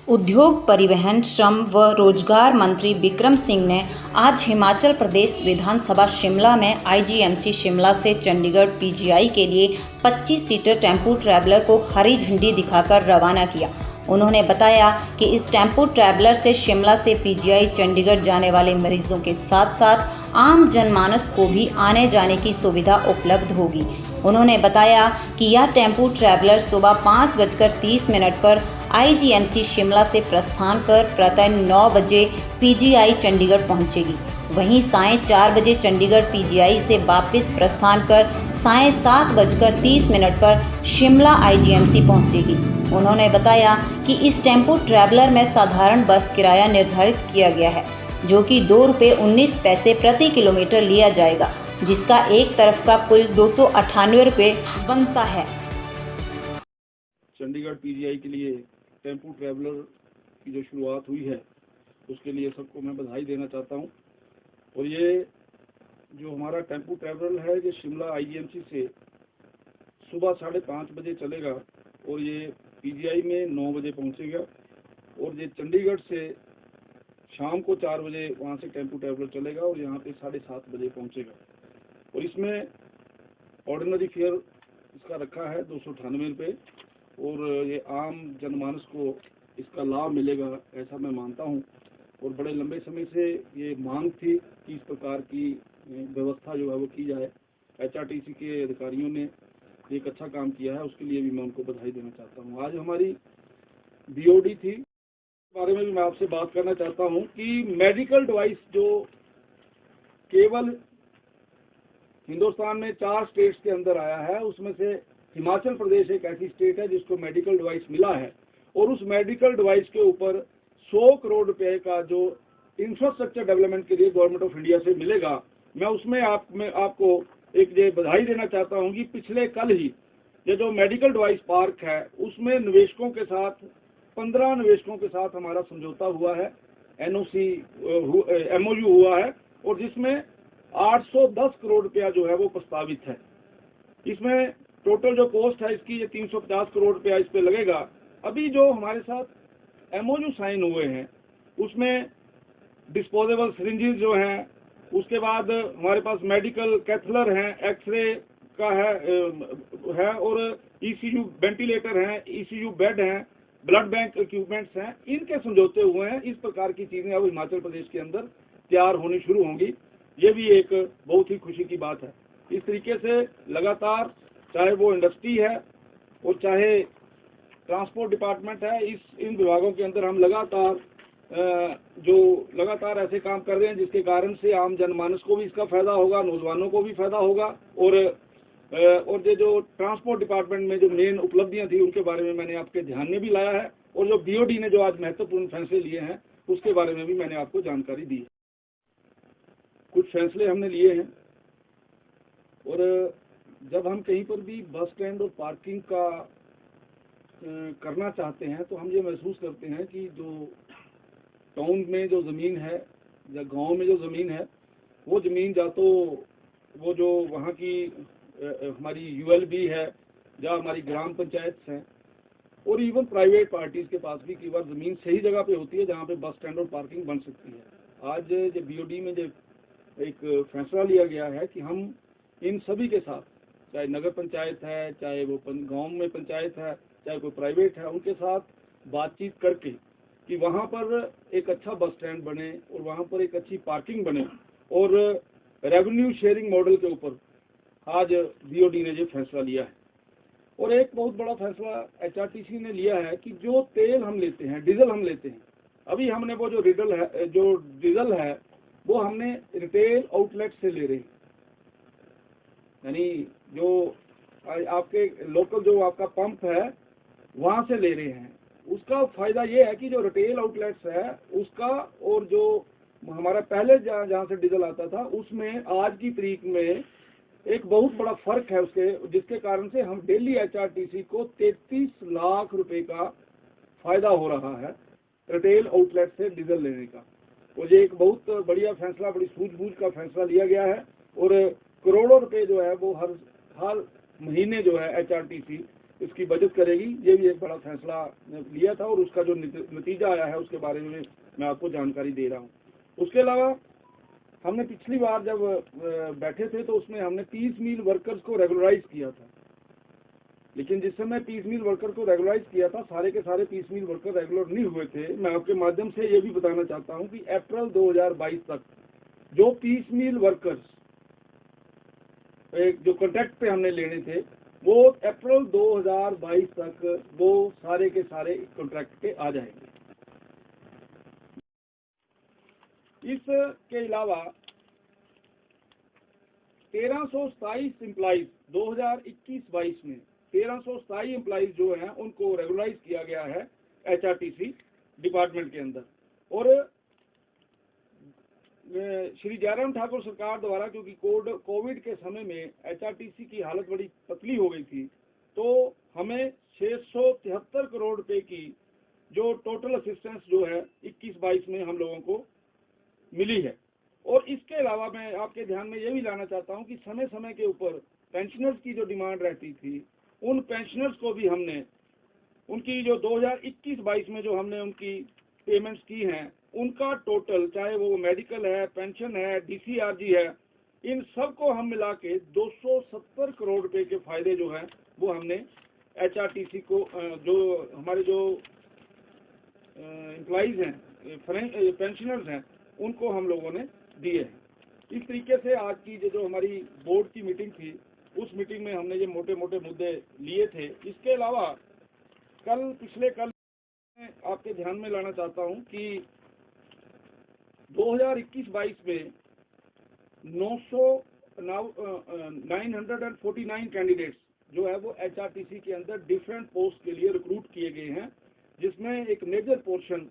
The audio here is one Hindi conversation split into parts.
उद्योग, परिवहन, श्रम व रोजगार मंत्री बिक्रम सिंह ने आज हिमाचल प्रदेश विधानसभा शिमला में आईजीएमसी शिमला से चंडीगढ़ पीजीआई के लिए 25 सीटर टेम्पो ट्रैवलर को हरी झंडी दिखाकर रवाना किया। उन्होंने बताया कि इस टेम्पो ट्रैवलर से शिमला से पीजीआई चंडीगढ़ जाने वाले मरीजों के साथ साथ आम जनमानस को भी आने जाने की सुविधा उपलब्ध होगी। उन्होंने बताया कि यह टेम्पो ट्रैवलर सुबह 5:30 पर आईजीएमसी शिमला से प्रस्थान कर प्रातः 9 बजे पीजीआई चंडीगढ़ पहुंचेगी। वहीं सायं 4 बजे चंडीगढ़ पीजीआई से वापस प्रस्थान कर सायं 7:30 पर शिमला आईजीएमसी पहुंचेगी। उन्होंने बताया कि इस टेम्पो ट्रैवलर में साधारण बस किराया निर्धारित किया गया है, जो कि ₹2.19 प्रति किलोमीटर लिया जाएगा, जिसका एक तरफ का कुल ₹298 बनता है। चंडीगढ़ पीजीआई के लिए टेम्पो ट्रैवलर की जो शुरुआत हुई है, उसके लिए सबको मैं बधाई देना चाहता हूं। और ये जो हमारा टेम्पो ट्रैवलर है, ये शिमला आईजीएमसी से सुबह 5:30 बजे चलेगा और ये पीजीआई में 9 बजे पहुंचेगा। और ये चंडीगढ़ से शाम को 4 बजे वहां से टेम्पो ट्रैवलर चलेगा और यहाँ पे 7:30 बजे पहुंचेगा। और इसमें ऑर्डिनरी फेयर इसका रखा है ₹298 और ये आम जनमानस को इसका लाभ मिलेगा, ऐसा मैं मानता हूं। और बड़े लंबे समय से ये मांग थी कि इस प्रकार की व्यवस्था जो है वो की जाए। एचआरटीसी के अधिकारियों ने एक अच्छा काम किया है, उसके लिए भी मैं उनको बधाई देना चाहता हूं। आज हमारी बीओडी थी, इस बारे में भी मैं आपसे बात करना चाहता हूं कि मेडिकल डिवाइस जो केवल हिंदुस्तान में 4 स्टेट्स के अंदर आया है, उसमें से हिमाचल प्रदेश एक ऐसी स्टेट है जिसको मेडिकल डिवाइस मिला है। और उस मेडिकल डिवाइस के ऊपर 100 करोड़ रुपए का जो इंफ्रास्ट्रक्चर डेवलपमेंट के लिए गवर्नमेंट ऑफ इंडिया से मिलेगा, मैं उसमें आपको एक ये बधाई देना चाहता हूं कि पिछले कल ही ये जो मेडिकल डिवाइस पार्क है, उसमें निवेशकों के साथ 15 निवेशकों के साथ हमारा समझौता हुआ है, MOU हुआ है, और जिसमें 810 करोड़ रुपया जो है वो प्रस्तावित है। इसमें टोटल जो कॉस्ट है इसकी, ये 350 करोड़ रुपया इस पे लगेगा। अभी जो हमारे साथ MOU साइन हुए हैं, उसमें डिस्पोजेबल सिरिंजेस जो हैं, उसके बाद हमारे पास मेडिकल कैथलर हैं, एक्सरे का है और ECU वेंटिलेटर हैं, ECU बेड हैं, ब्लड बैंक इक्विपमेंट्स हैं, इनके समझौते हुए हैं। इस प्रकार की चीजें अब हिमाचल प्रदेश के अंदर तैयार होनी शुरू होंगी। ये भी एक बहुत ही खुशी की बात है। इस तरीके से लगातार, चाहे वो इंडस्ट्री है और चाहे ट्रांसपोर्ट डिपार्टमेंट है, इन विभागों के अंदर हम लगातार ऐसे काम कर रहे हैं जिसके कारण से आम जनमानस को भी इसका फायदा होगा, नौजवानों को भी फायदा होगा। और ये जो ट्रांसपोर्ट डिपार्टमेंट में जो मेन उपलब्धियां थी, उनके बारे में मैंने आपके ध्यान में भी लाया है। और जो बीओडी ने जो आज महत्वपूर्ण फैसले लिए हैं, उसके बारे में भी मैंने आपको जानकारी दी है। कुछ फैसले हमने लिए हैं, और जब हम कहीं पर भी बस स्टैंड और पार्किंग का करना चाहते हैं, तो हम ये महसूस करते हैं कि जो टाउन में जो ज़मीन है या गांव में जो ज़मीन है, वो ज़मीन या तो वो जो वहाँ की हमारी ULB है या हमारी ग्राम पंचायत हैं, और इवन प्राइवेट पार्टीज के पास भी कई बार ज़मीन सही जगह पे होती है जहाँ पे बस स्टैंड और पार्किंग बन सकती है। आज जो BOD में जो एक फैसला लिया गया है कि हम इन सभी के साथ, चाहे नगर पंचायत है, चाहे वो गांव में पंचायत है, चाहे कोई प्राइवेट है, उनके साथ बातचीत करके कि वहां पर एक अच्छा बस स्टैंड बने और वहां पर एक अच्छी पार्किंग बने, और रेवेन्यू शेयरिंग मॉडल के ऊपर आज BOD ने ये फैसला लिया है। और एक बहुत बड़ा फैसला HRTC ने लिया है कि जो तेल हम लेते हैं, डीजल हम लेते हैं, अभी हमने वो जो डीजल है वो हमने रिटेल आउटलेट से ले रहे हैं, यानी जो आपके लोकल जो आपका पंप है वहां से ले रहे हैं। उसका फायदा ये है कि जो रिटेल आउटलेट्स है उसका, और जो हमारा पहले जहाँ से डीजल आता था, उसमें आज की तारीख में एक बहुत बड़ा फर्क है उसके, जिसके कारण से हम डेली HRTC को 33 लाख रुपए का फायदा हो रहा है रिटेल आउटलेट से डीजल लेने का। और ये एक बहुत बढ़िया फैसला, बड़ी सूझबूझ का फैसला लिया गया है। और करोड़ों रुपए जो है वो हर महीने जो है HRTC इसकी बचत करेगी। ये भी एक बड़ा फैसला लिया था और उसका जो नतीजा आया है उसके बारे में मैं आपको जानकारी दे रहा हूँ। उसके अलावा हमने पिछली बार जब बैठे थे तो उसमें हमने पीस मील वर्कर्स को रेगुलराइज किया था, लेकिन जिस समय पीस मील वर्कर को रेगुलराइज किया था सारे के सारे पीस मील वर्कर रेगुलर नहीं हुए थे। मैं आपके माध्यम से ये भी बताना चाहता हूँ कि अप्रैल 2022 तक जो पीस मील वर्कर्स जो कॉन्ट्रैक्ट पे हमने लेने थे वो अप्रैल 2022 तक वो सारे के सारे कॉन्ट्रैक्ट पे आ जाएंगे। इसके अलावा 1327 एम्प्लॉइज 2021-22 में 1327 एम्प्लॉइज जो हैं उनको रेगुलराइज किया गया है HRTC डिपार्टमेंट के अंदर। और श्री जयराम ठाकुर सरकार द्वारा, क्योंकि कोविड के समय में HRTC की हालत बड़ी पतली हो गई थी, तो हमें 673 करोड़ रुपए की जो टोटल असिस्टेंस जो है 21-22 में हम लोगों को मिली है। और इसके अलावा मैं आपके ध्यान में ये भी लाना चाहता हूं कि समय समय के ऊपर पेंशनर्स की जो डिमांड रहती थी उन पेंशनर्स को भी हमने उनकी जो 2021-22 में जो हमने उनकी पेमेंट्स की हैं उनका टोटल, चाहे वो मेडिकल है, पेंशन है, DCRG है, इन सब को हम मिला के 270 करोड़ रुपए के फायदे जो हैं वो हमने HRTC को जो हमारे जो एम्प्लॉइज हैं, पेंशनर्स हैं, उनको हम लोगों ने दिए हैं। इस तरीके से आज की जो हमारी बोर्ड की मीटिंग थी उस मीटिंग में हमने ये मोटे मोटे मुद्दे लिए थे। इसके अलावा पिछले कल मैं आपके ध्यान में लाना चाहता हूं कि 2021-22 में 949 कैंडिडेट्स जो है वो HRTC के अंदर डिफरेंट पोस्ट के लिए रिक्रूट किए गए हैं, जिसमें एक मेजर पोर्शन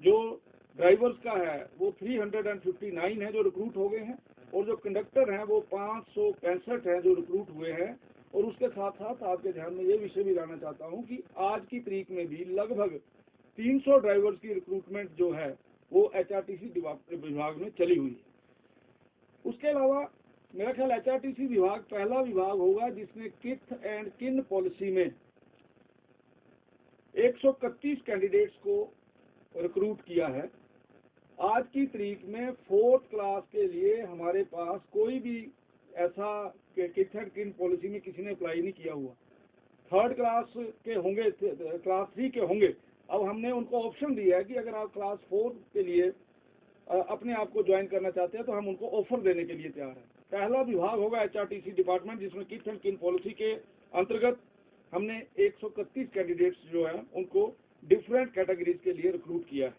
जो ड्राइवर्स का है वो 359 है जो रिक्रूट हो गए हैं, और जो कंडक्टर हैं वो 565 हैं जो रिक्रूट हुए हैं। और उसके साथ साथ आपके ध्यान में ये विषय भी लाना चाहता हूं कि आज की तारीख में भी लगभग 300 ड्राइवर्स की रिक्रूटमेंट जो है वो HRTC विभाग में चली हुई है। उसके अलावा मेरा ख्याल HRTC विभाग पहला विभाग होगा जिसने किथ एंड किन पॉलिसी में 131 कैंडिडेट्स को रिक्रूट किया है। आज की तारीख में 4th क्लास के लिए हमारे पास कोई भी ऐसा किथ एंड किन पॉलिसी में किसी ने अप्लाई नहीं किया हुआ। 3rd क्लास के होंगे, क्लास 3 के होंगे। अब हमने उनको ऑप्शन दिया है कि अगर आप क्लास 4 के लिए अपने आप को ज्वाइन करना चाहते हैं तो हम उनको ऑफर देने के लिए तैयार हैं। पहला विभाग होगा HRTC डिपार्टमेंट जिसमें किथ एंड किन पॉलिसी के अंतर्गत हमने 131 कैंडिडेट्स जो है उनको डिफरेंट कैटेगरीज के लिए रिक्रूट किया है।